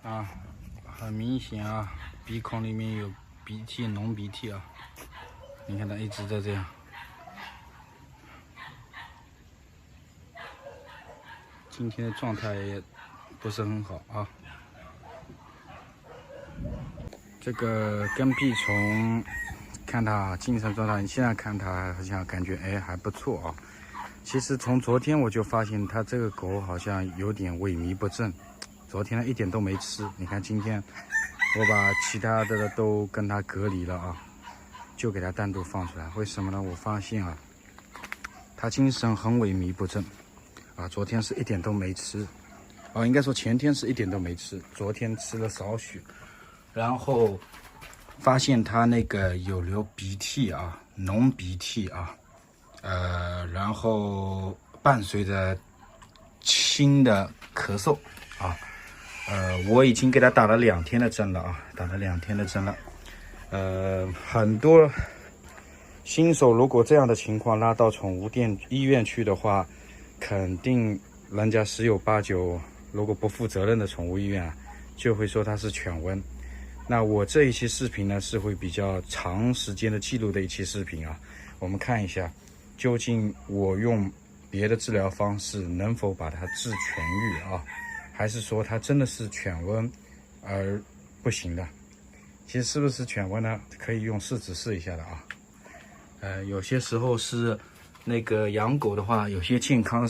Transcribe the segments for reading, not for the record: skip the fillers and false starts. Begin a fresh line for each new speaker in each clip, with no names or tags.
啊，很明显啊，鼻孔里面有鼻涕，浓鼻涕啊。你看它一直在这样。今天的状态也不是很好啊。这个跟屁虫，看它精神状态，你现在看它好像感觉还不错啊。其实从昨天我就发现它这个狗好像有点萎靡不振。昨天呢一点都没吃，你看今天我把其他的都跟它隔离了啊，就给它单独放出来。为什么呢？我发现啊，它精神很萎靡不振啊。昨天是一点都没吃，应该说前天是一点都没吃，昨天吃了少许。然后发现它那个有流鼻涕啊，浓鼻涕啊，然后伴随着轻的咳嗽啊，我已经给它打了2天的针了啊，很多新手如果这样的情况拉到宠物店医院去的话，肯定人家10有8九，如果不负责任的宠物医院就会说它是犬瘟。那我这一期视频呢，是会比较长时间的记录的一期视频啊。我们看一下，究竟我用别的治疗方式能否把它治痊愈啊？还是说它真的是犬瘟而不行的？其实是不是犬瘟呢？可以用试纸试一下的啊。有些时候是那个养狗的话，有些健康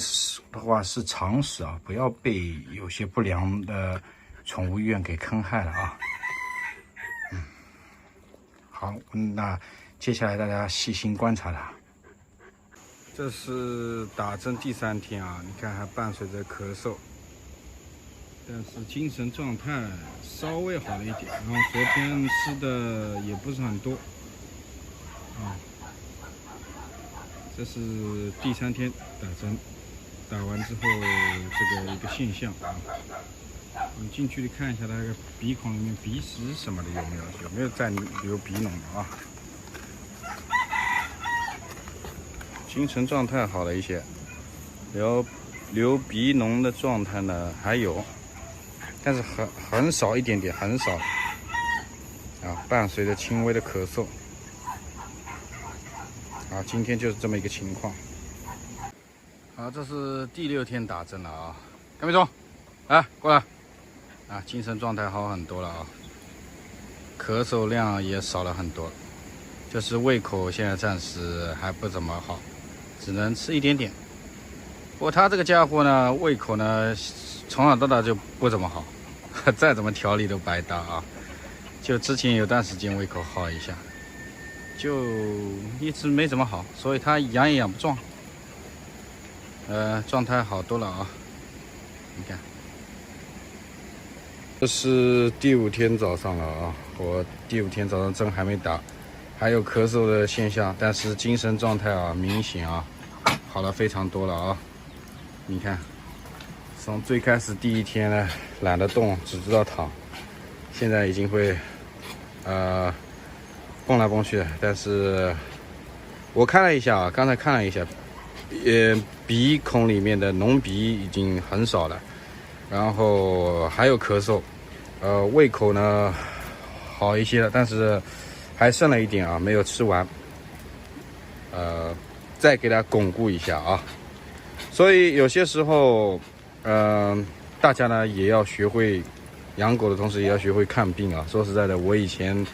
的话是常识啊，不要被有些不良的宠物医院给坑害了啊。好，那接下来大家细心观察它。这是打针第3天啊，你看还伴随着咳嗽，但是精神状态稍微好了一点。然后昨天吃的也不是很多啊。这是第3天打针，打完之后这个一个现象啊。我们近距离看一下它那个鼻孔里面鼻屎什么的有没有在流鼻脓的啊？精神状态好了一些，流鼻脓的状态呢还有，但是很少一点点，很少啊，伴随着轻微的咳嗽啊。今天就是这么一个情况。好，这是第6天打针了啊，干没中，来过来。啊，精神状态好很多了啊，咳嗽量也少了很多，就是胃口现在暂时还不怎么好，只能吃一点点。不过他这个家伙呢，胃口呢从小到大就不怎么好，再怎么调理都白搭啊。就之前有段时间胃口好一下，就一直没怎么好，所以他养也养不壮。状态好多了啊，你看。这是第5天早上了啊，我第5天早上针还没打，还有咳嗽的现象，但是精神状态啊明显啊好了非常多了啊。你看，从最开始第1天呢懒得动，只知道躺，现在已经会蹦来蹦去的。但是我看了一下啊，刚才看了一下，鼻孔里面的浓鼻已经很少了。然后还有咳嗽，胃口呢好一些了，但是还剩了一点啊，没有吃完，再给它巩固一下啊。所以有些时候，大家呢也要学会养狗的同时，也要学会看病啊。说实在的，我以前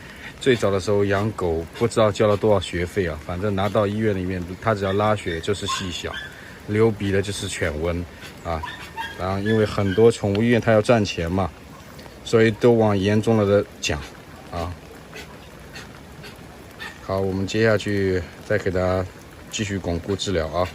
最早的时候养狗，不知道交了多少学费啊，反正拿到医院里面，它只要拉血就是细小，流鼻的就是犬瘟啊。然后因为很多宠物医院它要赚钱嘛，所以都往严重了的讲啊。好，我们接下去再给它继续巩固治疗啊。